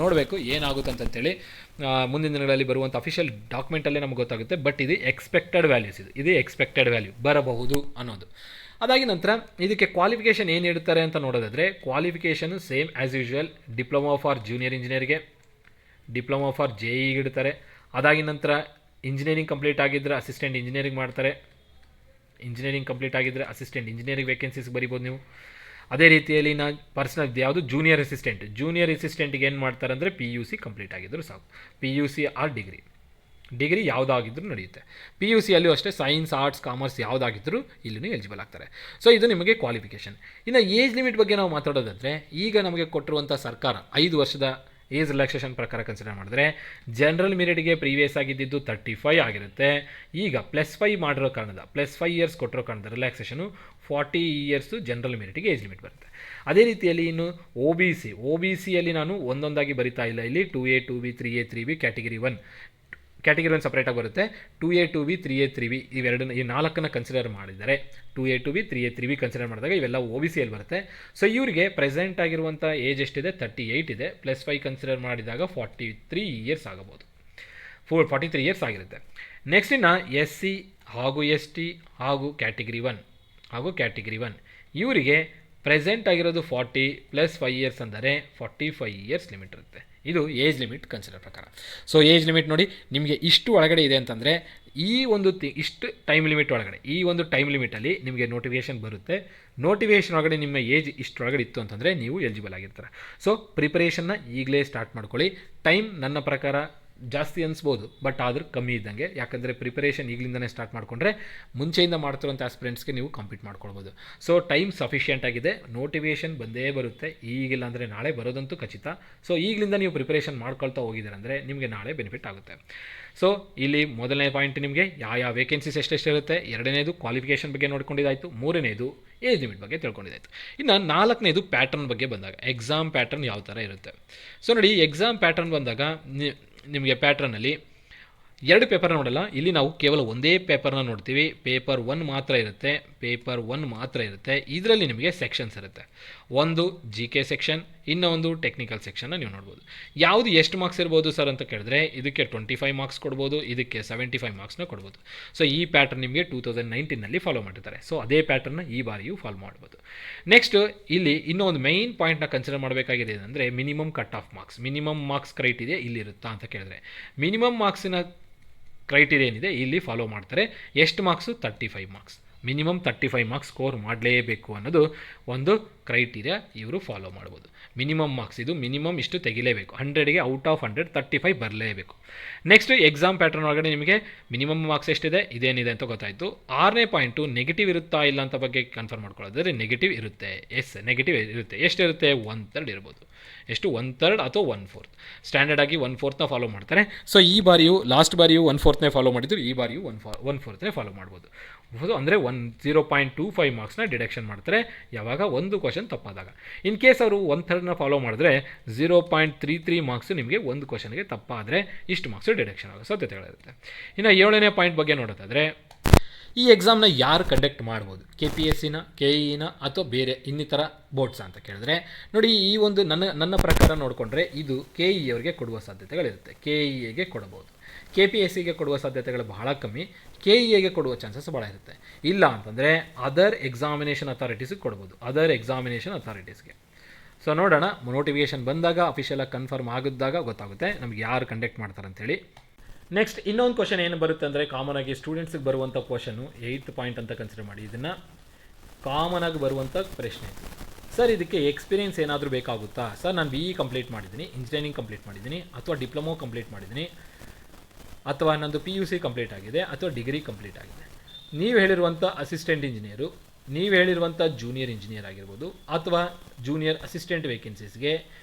ನೋಡಬೇಕು ಏನಾಗುತ್ತೆ ಅಂತೇಳಿ ಮುಂದಿನ ದಿನಗಳಲ್ಲಿ ಬರುವಂಥ ಅಫಿಷಿಯಲ್ ಡಾಕ್ಯುಮೆಂಟಲ್ಲೇ ನಮಗೆ ಗೊತ್ತಾಗುತ್ತೆ. ಬಟ್ ಇದು ಎಕ್ಸ್ಪೆಕ್ಟೆಡ್ ವ್ಯಾಲ್ಯೂಸ್, ಇದು ಎಕ್ಸ್ಪೆಕ್ಟೆಡ್ ವ್ಯಾಲ್ಯೂ ಬರಬಹುದು ಅನ್ನೋದು. ಅದಾಗಿ ನಂತರ ಇದಕ್ಕೆ ಕ್ವಾಲಿಫಿಕೇಷನ್ ಏನು ಇಡ್ತಾರೆ ಅಂತ ನೋಡೋದಾದರೆ qualification same as usual diploma for junior ಇಂಜಿನಿಯರ್ಗೆ, ಡಿಪ್ಲೊಮಾ ಫಾರ್ JE ಇಡ್ತಾರೆ. ಅದಾಗಿ ನಂತರ ಇಂಜಿನಿಯರಿಂಗ್ ಕಂಪ್ಲೀಟ್ ಆಗಿದ್ದರೆ ಅಸಿಸ್ಟೆಂಟ್ ಇಂಜಿನಿಯರಿಂಗ್ ಮಾಡ್ತಾರೆ. ಇಂಜಿನಿಯರಿಂಗ್ ಕಂಪ್ಲೀಟ್ ಆಗಿದ್ದರೆ ಅಸಿಸ್ಟೆಂಟ್ ಇಂಜಿನಿಯರಿಂಗ್ ವೇಕೆನ್ಸೀಸ್ ಬರಿಬೋದು ನೀವು. ಅದೇ ರೀತಿಯಲ್ಲಿ ಪರ್ಸನಲ್ ಯಾವುದು ಜೂನಿಯರ್ ಅಸಿಸ್ಟೆಂಟಿಗೆ ಏನು ಮಾಡ್ತಾರೆ ಅಂದರೆ PUC ಕಂಪ್ಲೀಟ್ ಆಗಿದ್ದರೂ ಸಾಕು. PUC ಆರ್ ಡಿಗ್ರಿ ಯಾವುದಾಗಿದ್ರೂ ನಡೆಯುತ್ತೆ. PUC ಅಲ್ಲೂ ಅಷ್ಟೇ ಸೈನ್ಸ್, ಆರ್ಟ್ಸ್, ಕಾಮರ್ಸ್ ಯಾವುದಾಗಿದ್ದರೂ ಇಲ್ಲೂ ಎಲಿಜಿಬಲ್ ಆಗ್ತಾರೆ. ಸೊ ಇದು ನಿಮಗೆ ಕ್ವಾಲಿಫಿಕೇಷನ್. ಇನ್ನು ಏಜ್ ಲಿಮಿಟ್ ಬಗ್ಗೆ ನಾವು ಮಾತಾಡೋದಾದರೆ ಈಗ ನಮಗೆ ಕೊಟ್ಟಿರುವಂಥ ಸರ್ಕಾರ 5 ವರ್ಷದ ಏಜ್ ರಿಲ್ಯಾಕ್ಸೇಷನ್ ಪ್ರಕಾರ ಕನ್ಸಿಡರ್ ಮಾಡಿದ್ರೆ ಜನರಲ್ ಮೆರಿಟ್ಗೆ ಪ್ರೀವಿಯಸ್ ಆಗಿದ್ದು 35 ಆಗಿರುತ್ತೆ. ಈಗ +5 ಮಾಡಿರೋ ಕಾರಣದ +5 ಇಯರ್ಸ್ ಕೊಟ್ಟಿರೋ ಕಾರಣದ ರಿಲ್ಯಾಕ್ಸೇಷನು 40 ಇಯರ್ಸ್ ಜನರಲ್ ಮೆರಿಟ್ಗೆ ಏಜ್ ಲಿಮಿಟ್ ಬರುತ್ತೆ. ಅದೇ ರೀತಿಯಲ್ಲಿ ಇನ್ನು OBCಯಲ್ಲಿ ನಾನು ಒಂದೊಂದಾಗಿ ಬರಿತಾ ಇಲ್ಲ. ಇಲ್ಲಿ 2A 2B 3A 3B category 1 ಸಪ್ರೇಟಾಗಿ ಬರುತ್ತೆ. 2A 2B 3A 3B ಈ 4 ಕನ್ಸಿಡರ್ ಮಾಡಿದ್ದಾರೆ. 2A 2B 3A 3B consider ಮಾಡಿದಾಗ ಇವೆಲ್ಲ OBCಯಲ್ಲಿ ಬರುತ್ತೆ. ಸೊ ಇವರಿಗೆ ಪ್ರೆಸೆಂಟ್ ಆಗಿರುವಂಥ ಏಜ್ ಎಷ್ಟಿದೆ 38 ಇದೆ. +5 ಕನ್ಸಿಡರ್ ಮಾಡಿದಾಗ 43 ಇಯರ್ಸ್ ಆಗಬಹುದು. 43 ಇಯರ್ಸ್ ಆಗಿರುತ್ತೆ. ನೆಕ್ಸ್ಟ್ ಇನ್ನು SC ಹಾಗೂ ST ಹಾಗೂ ಕ್ಯಾಟಗರಿ 1 ಇವರಿಗೆ ಪ್ರೆಸೆಂಟ್ ಆಗಿರೋದು 40 + 5 ಇಯರ್ಸ್ ಅಂದರೆ 45 ಇಯರ್ಸ್ ಲಿಮಿಟ್ ಇರುತ್ತೆ. ಇದು ಏಜ್ ಲಿಮಿಟ್ ಕನ್ಸಿಡರ್ ಪ್ರಕಾರ. ಸೊ ಏಜ್ ಲಿಮಿಟ್ ನೋಡಿ ನಿಮಗೆ ಇಷ್ಟು ಒಳಗಡೆ ಇದೆ ಅಂತಂದರೆ ಇಷ್ಟು ಟೈಮ್ ಲಿಮಿಟ್ ಒಳಗಡೆ ಈ ಒಂದು ಟೈಮ್ ಲಿಮಿಟಲ್ಲಿ ನಿಮಗೆ ನೋಟಿಫಿಕೇಷನ್ ಬರುತ್ತೆ. ನೋಟಿಫಿಕೇಷನ್ ಒಳಗಡೆ ನಿಮ್ಮ ಏಜ್ ಇಷ್ಟೊಳಗಡೆ ಇತ್ತು ಅಂತಂದರೆ ನೀವು ಎಲಿಜಿಬಲ್ ಆಗಿರ್ತಾರೆ. ಸೊ ಪ್ರಿಪರೇಷನ್ನ ಈಗಲೇ ಸ್ಟಾರ್ಟ್ ಮಾಡ್ಕೊಳ್ಳಿ. ಟೈಮ್ ನನ್ನ ಪ್ರಕಾರ ಜಾಸ್ತಿ ಅನಿಸ್ಬೋದು, ಬಟ್ ಆದರೂ ಕಮ್ಮಿ ಇದ್ದಂಗೆ. ಯಾಕಂದರೆ ಪ್ರಿಪರೇಷನ್ ಈಗಲಿಂದನೇ ಸ್ಟಾರ್ಟ್ ಮಾಡಿಕೊಂಡ್ರೆ ಮುಂಚೆಯಿಂದ ಮಾಡ್ತಿರೋಂಥ ಆಸ್ಪಿರೆಂಟ್ಸ್ಗೆ ನೀವು ಕಂಪ್ಲೀಟ್ ಮಾಡ್ಕೊಳ್ಬೋದು. ಸೊ ಟೈಮ್ ಸಫಿಷಿಯೆಂಟ್ ಆಗಿದೆ. ನೋಟಿಫಿಕೇಷನ್ ಬಂದೇ ಬರುತ್ತೆ, ಈಗಿಲ್ಲ ಅಂದರೆ ನಾಳೆ ಬರೋದಂತೂ ಖಚಿತ. ಸೊ ಈಗಲಿಂದ ನೀವು ಪ್ರಿಪರೇಷನ್ ಮಾಡ್ಕೊಳ್ತಾ ಹೋಗಿದ್ದಾರೆ ಅಂದರೆ ನಿಮಗೆ ನಾಳೆ ಬೆನಿಫಿಟ್ ಆಗುತ್ತೆ. ಸೊ ಇಲ್ಲಿ ಮೊದಲನೇ ಪಾಯಿಂಟ್ ನಿಮಗೆ ಯಾವ ವೇಕೆನ್ಸೀಸ್ ಎಷ್ಟೆಷ್ಟಿರುತ್ತೆ, ಎರಡನೇದು ಕ್ವಾಲಿಫಿಕೇಷನ್ ಬಗ್ಗೆ ನೋಡ್ಕೊಂಡಿದ್ದಾಯಿತು, ಮೂರನೇದು ಏಜ್ ಲಿಮಿಟ್ ಬಗ್ಗೆ ತಿಳ್ಕೊಂಡಿದ್ದಾಯಿತು. ಇನ್ನು ನಾಲ್ಕನೇದು ಪ್ಯಾಟರ್ನ್ ಬಗ್ಗೆ ಬಂದಾಗ ಎಕ್ಸಾಮ್ ಪ್ಯಾಟರ್ನ್ ಯಾವ ಥರ ಇರುತ್ತೆ. ಸೊ ನೋಡಿ ಎಕ್ಸಾಮ್ ಪ್ಯಾಟರ್ನ್ ಬಂದಾಗ ನಿಮಗೆ ಪ್ಯಾಟ್ರನಲ್ಲಿ 2 ಪೇಪರ್ ನೋಡಲ್ಲ. ಇಲ್ಲಿ ನಾವು ಕೇವಲ ಒಂದೇ ಪೇಪರ್ನ ನೋಡ್ತೀವಿ. ಪೇಪರ್ 1 ಮಾತ್ರ ಇರುತ್ತೆ. ಇದರಲ್ಲಿ ನಿಮಗೆ ಸೆಕ್ಷನ್ಸ್ ಇರುತ್ತೆ. ಒಂದು GK ಸೆಕ್ಷನ್, ಇನ್ನೊಂದು ಟೆಕ್ನಿಕಲ್ ಸೆಕ್ಷನ್ನ ನೀವು ನೋಡ್ಬೋದು. ಯಾವುದು ಎಷ್ಟು ಮಾರ್ಕ್ಸ್ ಇರ್ಬೋದು ಸರ್ ಅಂತ ಕೇಳಿದ್ರೆ ಇದಕ್ಕೆ 25 ಮಾರ್ಕ್ಸ್ ಕೊಡ್ಬೋದು, ಇದಕ್ಕೆ 75 ಮಾರ್ಕ್ಸ್ನ ಕೊಡ್ಬೋದು. ಸೊ ಈ ಪ್ಯಾಟರ್ನ್ ನಿಮಗೆ 2019ನಲ್ಲಿ ಫಾಲೋ ಮಾಡಿರ್ತಾರೆ. ಸೊ ಅದೇ ಪ್ಯಾಟರ್ನ ಈ ಬಾರಿಯೂ ಫಾಲೋ ಮಾಡ್ಬೋದು. ನೆಕ್ಸ್ಟ್ ಇಲ್ಲಿ ಇನ್ನೂ ಒಂದು ಮೈನ್ ಪಾಯಿಂಟ್ನ ಕನ್ಸಿಡರ್ ಮಾಡಬೇಕಾಗಿದೆ ಅಂದರೆ minimum cut off marks. Minimum marks criteria ಇಲ್ಲಿರುತ್ತಾ ಅಂತ ಕೇಳಿದ್ರೆ ಮಿನಿಮಮ್ ಮಾರ್ಕ್ಸಿನ ಕ್ರೈಟೀರಿಯಾ ಏನಿದೆ ಇಲ್ಲಿ ಫಾಲೋ ಮಾಡ್ತಾರೆ. ಎಷ್ಟು marks 35 marks. Minimum 35 marks score ಮಾಡಲೇಬೇಕು ಅನ್ನೋದು ಒಂದು ಕ್ರೈಟೀರಿಯಾ ಇವರು ಫಾಲೋ ಮಾಡ್ಬೋದು. ಮಿನಿಮಮ್ ಮಾರ್ಕ್ಸ್ ಇದು ಮಿನಿಮಮ್ ಇಷ್ಟು ತೆಗಿಲೇಬೇಕು, 100ಗೆ ಔಟ್ ಆಫ್ 100 35 ಬರಲೇಬೇಕು. ನೆಕ್ಸ್ಟ್ ಎಕ್ಸಾಮ್ ಪ್ಯಾಟರ್ನ್ ಒಳಗಡೆ ನಿಮಗೆ ಮಿನಿಮಮ್ ಮಾರ್ಕ್ಸ್ ಎಷ್ಟಿದೆ ಇದೇನಿದೆ ಅಂತ ಗೊತ್ತಾಯಿತು. 6ನೇ ಪಾಯಿಂಟು ನೆಗೆಟಿವ್ ಇರುತ್ತಾ ಇಲ್ಲ ಅಂತ ಬಗ್ಗೆ ಕನ್ಫರ್ಮ್ ಮಾಡ್ಕೊಳ್ಳೋದಾದರೆ ನೆಗೆಟಿವ್ ಇರುತ್ತೆ. ಎಸ್ ನೆಗೆಟಿವ್ ಇರುತ್ತೆ. ಎಷ್ಟಿರುತ್ತೆ? 1/3 ಇರ್ಬೋದು. ಎಷ್ಟು? 1/3 ಅಥವಾ 1/4. ಸ್ಟ್ಯಾಂಡರ್ಡ್ ಆಗಿ 1/4ನ ಫಾಲೋ ಮಾಡ್ತಾರೆ. ಸೊ ಈ ಬಾರಿಯೂ ಲಾಸ್ಟ್ ಬಾರಿಯೂ 1/4ನೇ ಫಾಲೋ ಮಾಡಿದ್ರು, ಈ ಬಾರಿಯೂ 1/4ನೇ ಫಾಲೋ ಮಾಡ್ಬೋದು. ಅಂದರೆ 0.25 ಮಾರ್ಕ್ಸ್ನ ಡಿಡಕ್ಷನ್ ಮಾಡ್ತಾರೆ ಯಾವಾಗ ಒಂದು ಕ್ವಶನ್ ತಪ್ಪಾದಾಗ. ಇನ್ ಕೇಸ್ ಅವರು 1/3ನ ಫಾಲೋ ಮಾಡಿದ್ರೆ 0.33 ಮಾರ್ಕ್ಸ್ ನಿಮಗೆ ಒಂದು ಕ್ವಶನ್ಗೆ ತಪ್ಪಾದರೆ ಇಷ್ಟು ಮಾರ್ಕ್ಸ್ ಡಿಡಕ್ಷನ್ ಆಗೋ ಸಾಧ್ಯತೆಗಳಿರುತ್ತೆ. ಇನ್ನು 7ನೇ ಪಾಯಿಂಟ್ ಬಗ್ಗೆ ನೋಡೋದಾದರೆ ಈ ಎಕ್ಸಾಮ್ನ ಯಾರು ಕಂಡಕ್ಟ್ ಮಾಡ್ಬೋದು? KPSCನ, KEನ ಅಥವಾ ಬೇರೆ ಇನ್ನಿತರ ಬೋರ್ಡ್ಸ್ ಅಂತ ಕೇಳಿದ್ರೆ ನೋಡಿ, ಈ ಒಂದು ನನ್ನ ಪ್ರಕಾರ ನೋಡಿಕೊಂಡ್ರೆ ಇದು KE ಅವರಿಗೆ ಕೊಡುವ ಸಾಧ್ಯತೆಗಳಿರುತ್ತೆ. KEಗೆ ಕೊಡಬಹುದು. KPSCಗೆ ಕೊಡುವ ಸಾಧ್ಯತೆಗಳು ಬಹಳ ಕಮ್ಮಿ, KEಗೆ ಕೊಡುವ ಚಾನ್ಸಸ್ ಭಾಳ ಇರುತ್ತೆ. ಇಲ್ಲ ಅಂತಂದರೆ ಅದರ್ ಎಕ್ಸಾಮಿನೇಷನ್ ಅಥಾರಿಟೀಸ್ಗೆ ಕೊಡ್ಬೋದು, ಅದರ್ ಎಕ್ಸಾಮಿನೇಷನ್ ಅಥಾರಿಟೀಸ್ಗೆ. ಸೊ ನೋಡೋಣ, ನೋಟಿಫಿಕೇಷನ್ ಬಂದಾಗ ಅಫಿಷಿಯಲಾಗಿ ಕನ್ಫರ್ಮ್ ಆಗಿದ್ದಾಗ ಗೊತ್ತಾಗುತ್ತೆ ನಮಗೆ ಯಾರು ಕಂಡಕ್ಟ್ ಮಾಡ್ತಾರೆ ಅಂತೇಳಿ. ನೆಕ್ಸ್ಟ್ ಇನ್ನೊಂದು ಕ್ವಶನ್ ಏನು ಬರುತ್ತೆ ಅಂದರೆ ಕಾಮನ್ ಆಗಿ ಸ್ಟೂಡೆಂಟ್ಸಿಗೆ ಬರುವಂಥ ಕ್ವಶನು 8th ಪಾಯಿಂಟ್ ಅಂತ ಕನ್ಸಿಡರ್ ಮಾಡಿ. ಇದನ್ನು ಕಾಮನ್ ಆಗಿ ಬರುವಂಥ ಪ್ರಶ್ನೆ. ಸರ್ ಇದಕ್ಕೆ ಎಕ್ಸ್ಪೀರಿಯೆನ್ಸ್ ಏನಾದರೂ ಬೇಕಾಗುತ್ತಾ? ಸರ್ ನಾನು BE ಕಂಪ್ಲೀಟ್ ಮಾಡಿದ್ದೀನಿ, ಇಂಜಿನಿಯರಿಂಗ್ ಕಂಪ್ಲೀಟ್ ಮಾಡಿದ್ದೀನಿ, ಅಥವಾ ಡಿಪ್ಲೊಮೊ ಕಂಪ್ಲೀಟ್ ಮಾಡಿದ್ದೀನಿ, ಅಥವಾ ನಂದು PUC ಕಂಪ್ಲೀಟ್ ಆಗಿದೆ, ಅಥವಾ ಡಿಗ್ರಿ ಕಂಪ್ಲೀಟ್ ಆಗಿದೆ. ನೀವು ಹೇಳಿರುವಂಥ ಅಸಿಸ್ಟೆಂಟ್ ಇಂಜಿನಿಯರು, ನೀವು ಹೇಳಿರುವಂಥ ಜೂನಿಯರ್ ಇಂಜಿನಿಯರ್ ಆಗಿರ್ಬೋದು, ಅಥವಾ ಜೂನಿಯರ್ ಅಸಿಸ್ಟೆಂಟ್ ವೇಕೆನ್ಸೀಸ್ಗೆ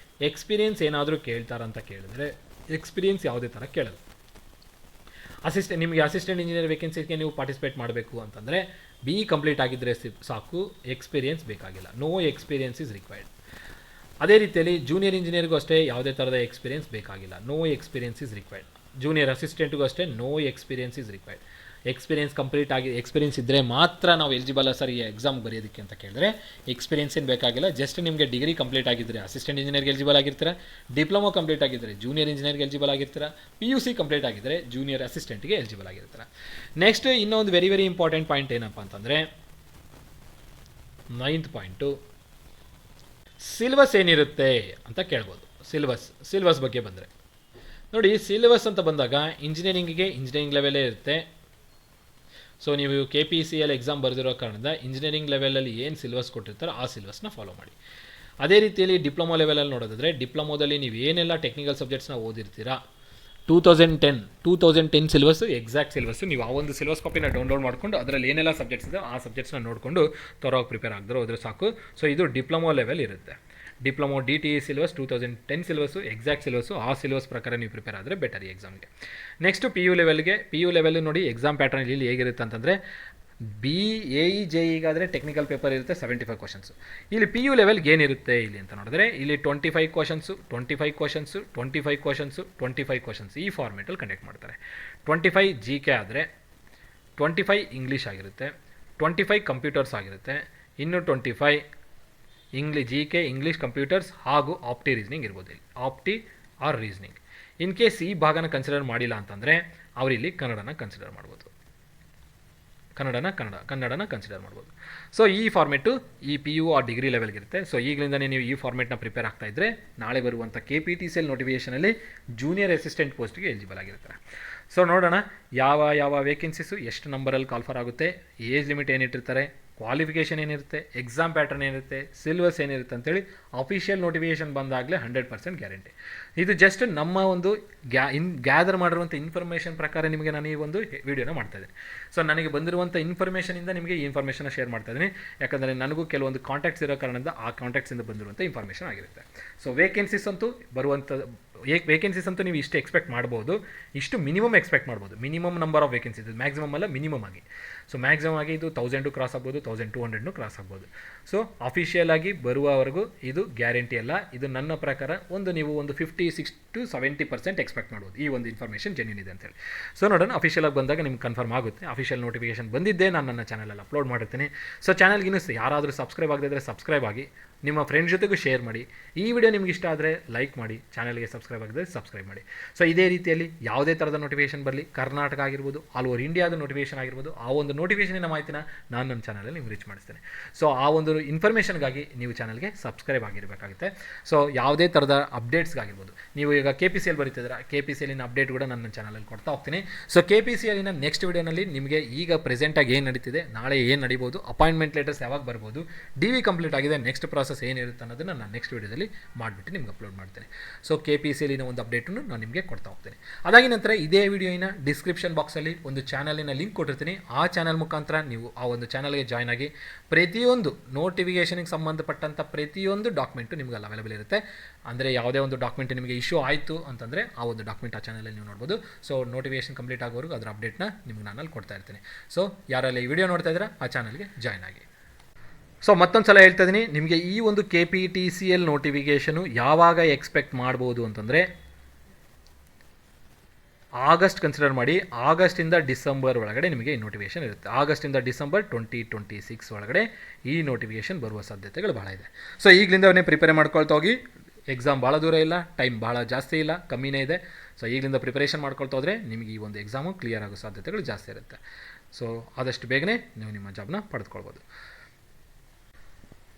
ಎಕ್ಸ್ಪೀರಿಯೆನ್ಸ್ ಏನಾದರೂ ಕೇಳ್ತಾರಂತ ಕೇಳಿದ್ರೆ ಎಕ್ಸ್ಪೀರಿಯೆನ್ಸ್ ಯಾವುದೇ ಥರ ಕೇಳೋದು. ನಿಮಗೆ ಅಸಿಸ್ಟೆಂಟ್ ಇಂಜಿನಿಯರ್ ವೇಕೆನ್ಸಿಗೆ ನೀವು ಪಾರ್ಟಿಸಿಪೇಟ್ ಮಾಡಬೇಕು ಅಂತಂದರೆ BE ಕಂಪ್ಲೀಟ್ ಆಗಿದ್ದರೆ ಸಾಕು, ಎಕ್ಸ್ಪೀರಿಯೆನ್ಸ್ ಬೇಕಾಗಿಲ್ಲ. No experience is required. ಅದೇ ರೀತಿಯಲ್ಲಿ ಜೂನಿಯರ್ ಇಂಜಿನಿಯರ್ಗೂ ಅಷ್ಟೇ ಯಾವುದೇ ಥರದ ಎಕ್ಸ್ಪೀರಿಯೆನ್ಸ್ ಬೇಕಾಗಿಲ್ಲ. No experience is required. Junior ಅಸಿಸ್ಟೆಂಟ್ಗೂ ಅಷ್ಟೇ no experience is required. Experience ಇದ್ದರೆ ಮಾತ್ರ ನಾವು ಎಲಿಜಿಬಲ್ ಸರ್ ಈ ಎಕ್ಸಾಮ್ ಬರೆಯೋದಕ್ಕೆ ಅಂತ ಕೇಳಿದ್ರೆ ಎಕ್ಸ್ಪೀರಿಯೆನ್ಸ್ ಏನು ಬೇಕಾಗಿಲ್ಲ. ಜಸ್ಟ್ ನಿಮಗೆ ಡಿಗ್ರಿ ಕಂಪ್ಲೀಟ್ ಆಗಿದ್ದರೆ ಅಸಿಸ್ಟೆಂಟ್ ಇಂಜಿನಿಯರ್ಗೆ ಎಲಿಜಿಬಲ್ ಆಗಿರ್ತೀರ, ಡಿಪ್ಲೊಮೊ ಕಂಪ್ಲೀಟ್ ಆಗಿದ್ದರೆ ಜೂನಿಯರ್ ಇಂಜಿನಿಯರ್ಗೆ ಎಲಿಜಿಬಲ್ ಆಗಿರ್ತೀರ, PUC ಕಂಪ್ಲೀಟ್ ಆಗಿದ್ದರೆ ಜೂನಿಯರ್ ಅಸಿಸ್ಟೆಂಟ್ಗೆ ಎಲಿಜಿಬಲ್ ಆಗಿರ್ತೀರ. ನೆಕ್ಸ್ಟ್ ಇನ್ನೊಂದು ವೆರಿ ಇಂಪಾರ್ಟೆಂಟ್ ಪಾಯಿಂಟ್ ಏನಪ್ಪ ಅಂತಂದರೆ 9th ಪಾಯಿಂಟು ಸಿಲೆಬಸ್ ಏನಿರುತ್ತೆ ಅಂತ ಕೇಳ್ಬೋದು. ಸಿಲೆಬಸ್ ಬಗ್ಗೆ ಬಂದರೆ ನೋಡಿ, ಸಿಲೆಬಸ್ ಅಂತ ಬಂದಾಗ ಇಂಜಿನಿಯರಿಂಗಿಗೆ ಇಂಜಿನಿಯರಿಂಗ್ ಲೆವೆಲೇ ಇರುತ್ತೆ. ಸೊ ನೀವು KPCL ಎಕ್ಸಾಮ್ ಬರೆದಿರೋ ಕಾರಣದಿಂದ ಇಂಜಿನಿಯರಿಂಗ್ ಲೆವೆಲಲ್ಲಿ ಏನು ಸಿಲೆಬಸ್ ಕೊಟ್ಟಿರ್ತಾರೋ ಆ ಸಿಲೆಬಸ್ನ ಫಾಲೋ ಮಾಡಿ. ಅದೇ ರೀತಿಯಲ್ಲಿ ಡಿಪ್ಲೊಮೊ ಲೆವೆಲಲ್ಲಿ ನೋಡೋದಾದರೆ ಡಿಪ್ಲೊಮೊದಲ್ಲಿ ನೀವು ಏನೆಲ್ಲ ಟೆಕ್ನಿಕಲ್ ಸಬ್ಜೆಕ್ಟ್ಸ್ನ ಓದಿರ್ತೀರಾ 2010 ಸಿಲೆಬಸ್ಸು ಎಕ್ಸಾಕ್ಟ್ ಸಿಲೆಬಸ್ಸು ನೀವು ಆ ಒಂದು ಸಿಲೆಬಸ್ ಕಾಪಿನ ಡೌನ್ಲೋಡ್ ಮಾಡಿಕೊಂಡು ಅದರಲ್ಲಿ ಏನೆಲ್ಲ ಸಬ್ಜೆಕ್ಟ್ಸ್ ಇದೆ ಆ ಸಬ್ಜೆಕ್ಟ್ಸ್ನ ನೋಡಿಕೊಂಡು ತರೋಗಿ ಪ್ರಿಪೇರ್ ಆಗಿದ್ರು ಹೋದರೆ ಸಾಕು. ಸೊ ಇದು ಡಿಪ್ಲೊಮೊ ಲೆವೆಲ್ ಇರುತ್ತೆ. Diploma DTE syllabus 2010 syllabus exact syllabus, ಆ ಸಿಲೆಬಸ್ ಪ್ರಕಾರ ನೀವು ಪ್ರಿಪೇರ್ ಆದರೆ ಬೆಟರ್ ಈ ಎಕ್ಸಾಮ್ಗೆ. ನೆಕ್ಸ್ಟು PU ಲೆವೆಲ್ ನೋಡಿ ಎಕ್ಸಾಮ್ ಪ್ಯಾಟರ್ನ್ ಇಲ್ಲಿ ಹೇಗಿರುತ್ತೆ ಅಂತಂದರೆ BE JEಗಾದರೆ ಟೆಕ್ನಿಕಲ್ ಪೇಪರ್ ಇರುತ್ತೆ 75 ಕ್ವಶನ್ಸು. ಇಲ್ಲಿ PU ಲೆವೆಲ್ಗೆ ಏನಿರುತ್ತೆ ಇಲ್ಲಿ ಅಂತ ನೋಡಿದ್ರೆ ಇಲ್ಲಿ 25 ಕ್ವಶನ್ಸು ಈ ಫಾರ್ಮೇಟಲ್ಲಿ ಕಂಡಕ್ಟ್ ಮಾಡ್ತಾರೆ. 25 GK ಆದರೆ 25 ಇಂಗ್ಲೀಷ್ ಆಗಿರುತ್ತೆ, 25 ಕಂಪ್ಯೂಟರ್ಸ್ ಆಗಿರುತ್ತೆ, ಇನ್ನು 25 GK ಇಂಗ್ಲೀಷ್ ಕಂಪ್ಯೂಟರ್ಸ್ ಹಾಗೂ ಆಪ್ಟಿ ರೀಸ್ನಿಂಗ್ ಇರ್ಬೋದು. ಇಲ್ಲಿ ಆಪ್ಟಿ ಆರ್ ರೀಸ್ನಿಂಗ್. ಇನ್ ಕೇಸ್ ಈ ಭಾಗನ ಕನ್ಸಿಡರ್ ಮಾಡಿಲ್ಲ ಅಂತಂದರೆ ಅವರಿಲ್ಲಿ ಕನ್ನಡನ ಕನ್ಸಿಡರ್ ಮಾಡ್ಬೋದು. ಕನ್ನಡನ ಕನ್ಸಿಡರ್ ಮಾಡ್ಬೋದು. ಸೊ ಈ ಫಾರ್ಮೆಟು ಈ PU ಆ ಡಿಗ್ರಿ ಲೆವೆಲ್ಗಿರುತ್ತೆ. ಸೊ ಈಗಲಿಂದನೇ ನೀವು ಈ ಫಾರ್ಮೆಟ್ನ ಪ್ರಿಪೇರ್ ಆಗ್ತಾ ಇದ್ದರೆ ನಾಳೆ ಬರುವಂಥ KPTCL ನೋಟಿಫಿಕೇಷನಲ್ಲಿ ಜೂನಿಯರ್ ಅಸಿಸ್ಟೆಂಟ್ ಪೋಸ್ಟ್ಗೆ ಎಲಿಜಿಬಲ್ ಆಗಿರ್ತಾರೆ. ಸೊ ನೋಡೋಣ ಯಾವ ವೇಕೆನ್ಸೀಸು ಎಷ್ಟು ನಂಬರಲ್ಲಿ ಕಾಲ್ಫರ್ ಆಗುತ್ತೆ, ಏಜ್ ಲಿಮಿಟ್ ಏನಿಟ್ಟಿರ್ತಾರೆ, ಕ್ವಾಲಿಫಿಕೇಷನ್ ಏನಿರುತ್ತೆ, ಎಕ್ಸಾಮ್ ಪ್ಯಾಟರ್ನ್ ಏನಿರುತ್ತೆ, ಸಿಲೆಬಸ್ ಏನಿರುತ್ತೆ ಅಂತೇಳಿ ಅಫಿಷಿಯಲ್ ನೋಟಿಫಿಕೇಷನ್ ಬಂದಾಗಲೇ 100% ಗ್ಯಾರಂಟಿ. ಇದು ಜಸ್ಟ್ ನಮ್ಮ ಒಂದು ಗ್ಯಾದರ್ ಮಾಡಿರುವಂಥ ಇನ್ಫಾರ್ಮೇಷನ್ ಪ್ರಕಾರ ನಿಮಗೆ ನಾನು ಈ ಒಂದು ವಿಡಿಯೋನ ಮಾಡ್ತಾಯಿದ್ದೀನಿ. ಸೊ ನನಗೆ ಬಂದಿರುವಂಥ ಇನ್ಫಾರ್ಮೇಷನಿಂದ ನಿಮಗೆ ಈ ಇನ್ಫಾರ್ಮೇಷನ್ನ ಶೇರ್ ಮಾಡ್ತಾಯಿದ್ದೀನಿ. ಯಾಕಂದರೆ ನನಗೂ ಕೆಲವೊಂದು ಕಾಂಟ್ಯಾಕ್ಟ್ಸ್ ಇರೋ ಕಾರಣದಿಂದ ಆ ಕಾಂಟ್ಯಾಕ್ಟ್ಸಿಂದ ಬಂದಿರುವಂಥ ಇನ್ಫಾರ್ಮೇಷನ್ ಆಗಿರುತ್ತೆ. ಸೊ ವೇಕೆನ್ಸೀಸ್ ಅಂತೂ ನೀವು ಇಷ್ಟು ಎಕ್ಸ್ಪೆಕ್ಟ್ ಮಾಡ್ಬೋದು, ಇಷ್ಟು ಮಿನಿಮಮ್ ಎಕ್ಸ್ಪೆಕ್ಟ್ ಮಾಡ್ಬೋದು. Minimum number of vacancies, maximum ಅಲ್ಲ ಮಿನಿಮಮ್ ಆಗಿ. ಸೊ ಮ್ಯಾಕ್ಸಿಮಮ್ ಆಗಿ ಇದು 1000 ಕ್ರಾಸ್ ಆಗ್ಬೋದು, 1200 ಕ್ರಾಸ್ ಆಗ್ಬೋದು. ಸೊ ಅಫಿಷಿಯಲ್ ಆಗಿ ಬರುವವರೆಗೂ ಇದು ಗ್ಯಾರಂಟಿ ಅಲ್ಲ. ಇದು ನನ್ನ ಪ್ರಕಾರ ನೀವು ಒಂದು 56 to 70% ಎಕ್ಸ್ಪೆಕ್ಟ್ ಮಾಡ್ಬೋದು ಈ ಒಂದು ಇನ್ಫಾರ್ಮೇಷನ್ ಜೆನ್ಯೂನ್ ಇದೆ ಅಂತೇಳಿ. ಸೊ ನೋಡೋಣ ಅಫಿಷಿಯಲ್ ಆಗಿ ಬಂದಾಗ ನಿಮ್ಗೆ ಕನ್ಫರ್ಮ್ ಆಗುತ್ತೆ. ಅಫಿಷಿಯಲ್ ನೋಟಿಫಿಕೇಷನ್ ಬಂದಿದ್ದೇ ನಾನು ನನ್ನ ಚಾನಲಲ್ಲಿ ಅಪ್ಲೋಡ್ ಮಾಡಿರ್ತೀನಿ. ಸೊ ಚಾನಲ್ಗೆ ಇನ್ನೂ ಯಾರಾದರೂ ಸಬ್ಸ್ಕ್ರೈಬ್ ಆಗದಿದ್ದರೆ ಸಬ್ಸ್ಕ್ರೈಬ್ ಆಗಿ, ನಿಮ್ಮ ಫ್ರೆಂಡ್ಸ್ ಜೊತೆಗೂ ಶೇರ್ ಮಾಡಿ. ಈ ವಿಡಿಯೋ ನಿಮ್ಗೆ ಇಷ್ಟ ಆದರೆ ಲೈಕ್ ಮಾಡಿ, ಚಾನಲ್ಗೆ ಸಬ್ಸ್ಕ್ರೈಬ್ ಆಗಿದ್ದರೆ ಸಬ್ಸ್ಕ್ರೈಬ್ ಮಾಡಿ. ಸೊ ಇದೇ ರೀತಿಯಲ್ಲಿ ಯಾವುದೇ ಥರದ ನೋಟಿಫಿಕೇಷನ್ ಬರಲಿ, ಕರ್ನಾಟಕ ಆಗಿರ್ಬೋದು, ಆಲ್ ಓವರ್ ಇಂಡಿಯಾದ ನೋಟಿಫಿಕೇಷನ್ ಆಗಿರ್ಬೋದು, ಆ ಒಂದು ನೋಟಿಫಿಕೇಷನಿನ ಮಾಹಿತಿನ ನಾನು ನಮ್ಮ ಚಾನಲಲ್ಲಿ ನಿಮ್ಗೆ ರೀಚ್ ಮಾಡಿಸ್ತೇನೆ. ಸೊ ಆ ಒಂದು ಇನ್ಫಾರ್ಮೇಷನ್ಗಾಗಿ ನೀವು ಚಾನಲ್ಗೆ ಸಬ್ಸ್ಕ್ರೈಬ್ ಆಗಿರಬೇಕಾಗುತ್ತೆ. ಸೊ ಯಾವುದೇ ಥರದ ಅಪ್ಡೇಟ್ಸ್ಗಾಗಿರ್ಬೋದು, ನೀವು ಈಗ KPCL ಬರೀತಿದ್ದೀರಾ, KPCLನ ಅಪ್ಡೇಟ್ ಕೂಡ ನನ್ನ ಚಾನಲಲ್ಲಿ ಕೊಡ್ತಾ ಹೋಗ್ತೀನಿ. ಸೊ KPCLನ ನೆಕ್ಸ್ಟ್ ವಿಡಿಯೋನಲ್ಲಿ ನಿಮಗೆ ಈಗ ಪ್ರೆಸೆಂಟಾಗಿ ಏನು ನಡೀತಿದೆ, ನಾಳೆ ಏನು ನಡೀಬೋದು, ಅಪಾಯಿಂಟ್ಮೆಂಟ್ ಲೆಟರ್ಸ್ ಯಾವಾಗ ಬರ್ಬೋದು, DV ಕಂಪ್ಲೀಟ್ ಆಗಿದೆ, ನೆಕ್ಸ್ಟ್ ಪ್ರಾಸೆಸ್ ಏನಿರುತ್ತೆ ಅನ್ನೋದನ್ನು ನಾನು ನೆಕ್ಸ್ಟ್ ವಿಡಿಯೋದಲ್ಲಿ ಮಾಡಿಬಿಟ್ಟು ನಿಮ್ಗೆ ಅಪ್ಲೋಡ್ ಮಾಡ್ತೇನೆ. ಸೊ KPCLನ ಒಂದು ಅಪ್ಡೇಟನ್ನು ನಾನು ನಿಮಗೆ ಕೊಡ್ತಾ ಹೋಗ್ತೀನಿ. ಅದಾಗಿ ನಂತರ ಇದೇ ವಿಡಿಯೋನ ಡಿಸ್ಕ್ರಿಪ್ಷನ್ ಬಾಕ್ಸಲ್ಲಿ ಒಂದು ಚಾನಲಿನ ಲಿಂಕ್ ಕೊಟ್ಟಿರ್ತೀನಿ. ಆ ಚಾನಲ್ ಮುಖಾಂತರ ನೀವು ಆ ಒಂದು ಚಾನಲ್ಗೆ ಜಾಯ್ನ್ ಆಗಿ ಪ್ರತಿಯೊಂದು ನೋಟಿಫಿಕೇಷನ್ಗೆ ಸಂಬಂಧಪಟ್ಟಂಥ ಪ್ರತಿಯೊಂದು ಡಾಕ್ಯುಮೆಂಟು ನಿಮ್ಗೆ ಅಲ್ಲಿ ಅವೈಲೇಬಲ್ ಇರುತ್ತೆ. ಅಂದರೆ ಯಾವುದೇ ಒಂದು ಡಾಕ್ಯುಮೆಂಟ್ ನಿಮಗೆ ಇಶ್ಯೂ ಆಯಿತು ಅಂತಂದರೆ ಆ ಒಂದು ಡಾಕ್ಯುಮೆಂಟ್ ಆ ಚಾನಲಲ್ಲಿ ನೀವು ನೋಡ್ಬೋದು. ಸೊ ನೋಟಿಫಿಕೇಷನ್ ಕಂಪ್ಲೀಟ್ ಆಗೋವರೆಗೂ ಅದರ ಅಪ್ಡೇಟ್ನ ನಿಮ್ಗೆ ನಾನು ಅಲ್ಲಿ ಕೊಡ್ತಾ ಇರ್ತೀನಿ. ಸೊ ಯಾರೆಲ್ಲ ಈ ವಿಡಿಯೋ ನೋಡ್ತಾ ಇದ್ದೀರಾ ಆ ಚಾನಲ್ಗೆ ಜಾಯ್ನ್ ಆಗಿ. ಸೊ ಮತ್ತೊಂದು ಸಲ ಹೇಳ್ತಾ ಇದ್ದೀನಿ, ನಿಮಗೆ ಈ ಒಂದು KPTCL ನೋಟಿಫಿಕೇಷನು ಯಾವಾಗ ಎಕ್ಸ್ಪೆಕ್ಟ್ ಮಾಡ್ಬೋದು ಅಂತಂದರೆ ಆಗಸ್ಟ್ ಕನ್ಸಿಡರ್ ಮಾಡಿ. ಆಗಸ್ಟಿಂದ ಡಿಸೆಂಬರ್ ಒಳಗಡೆ ನಿಮಗೆ ಈ ನೋಟಿಫಿಕೇಷನ್ ಇರುತ್ತೆ. ಆಗಸ್ಟಿಂದ ಡಿಸೆಂಬರ್ 2026 ಒಳಗಡೆ ಈ ನೋಟಿಫಿಕೇಷನ್ ಬರುವ ಸಾಧ್ಯತೆಗಳು ಭಾಳ ಇದೆ. ಸೊ ಈಗಲಿಂದವೇ ಪ್ರಿಪೇರ್ ಮಾಡ್ಕೊಳ್ತಾ ಹೋಗಿ. ಎಕ್ಸಾಮ್ ಭಾಳ ದೂರ ಇಲ್ಲ, ಟೈಮ್ ಭಾಳ ಜಾಸ್ತಿ ಇಲ್ಲ, ಕಮ್ಮಿನೇ ಇದೆ. ಸೊ ಈಗಲಿಂದ ಪ್ರಿಪರೇಷನ್ ಮಾಡ್ಕೊಳ್ತಾ ಹೋದರೆ ನಿಮಗೆ ಈ ಒಂದು ಎಕ್ಸಾಮು ಕ್ಲಿಯರ್ ಆಗೋ ಸಾಧ್ಯತೆಗಳು ಜಾಸ್ತಿ ಇರುತ್ತೆ. ಸೊ ಆದಷ್ಟು ಬೇಗನೆ ನೀವು ನಿಮ್ಮ ಜಾಬ್ನ ಪಡೆದುಕೊಳ್ಬೋದು.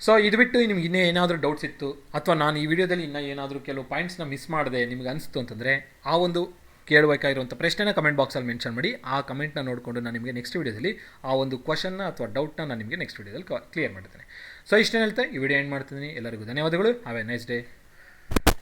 ಸೊ ಇದು ಬಿಟ್ಟು ನಿಮ್ಗೆ ಇನ್ನೂ ಏನಾದರೂ ಡೌಟ್ಸ್ ಇತ್ತು, ಅಥವಾ ನಾನು ಈ ವಿಡಿಯೋದಲ್ಲಿ ಇನ್ನೂ ಏನಾದರೂ ಕೆಲವು ಪಾಯಿಂಟ್ಸ್ನ ಮಿಸ್ ಮಾಡಿದೆ ನಿಮ್ಗೆ ಅನಿಸ್ತು ಅಂತಂದರೆ ಆ ಒಂದು ಕೇಳಬೇಕಾಗಿರುವಂಥ ಪ್ರಶ್ನೆನ ಕಮೆಂಟ್ ಬಾಕ್ಸಲ್ಲಿ ಮೆನ್ಷನ್ ಮಾಡಿ. ಆ ಕಮೆಂಟ್ನ ನೋಡಿಕೊಂಡು ನಾನು ನಿಮಗೆ ನೆಕ್ಸ್ಟ್ ವಿಡಿಯೋದಲ್ಲಿ ಆ ಒಂದು ಕ್ವಶನ್ನ ಅಥವಾ ಡೌಟ್ನ ನಾನು ನಿಮಗೆ ನೆಕ್ಸ್ಟ್ ವಿಡಿಯೋದಲ್ಲಿ ಕ್ಲಿಯರ್ ಮಾಡ್ತೇನೆ. ಸೊ ಇಷ್ಟೇನು ಹೇಳ್ತಾ ಈ ವಿಡಿಯೋ ಎಂಡ್ ಮಾಡ್ತಿದ್ದೀನಿ. ಎಲ್ಲರಿಗೂ ಧನ್ಯವಾದಗಳು. Have A nice day.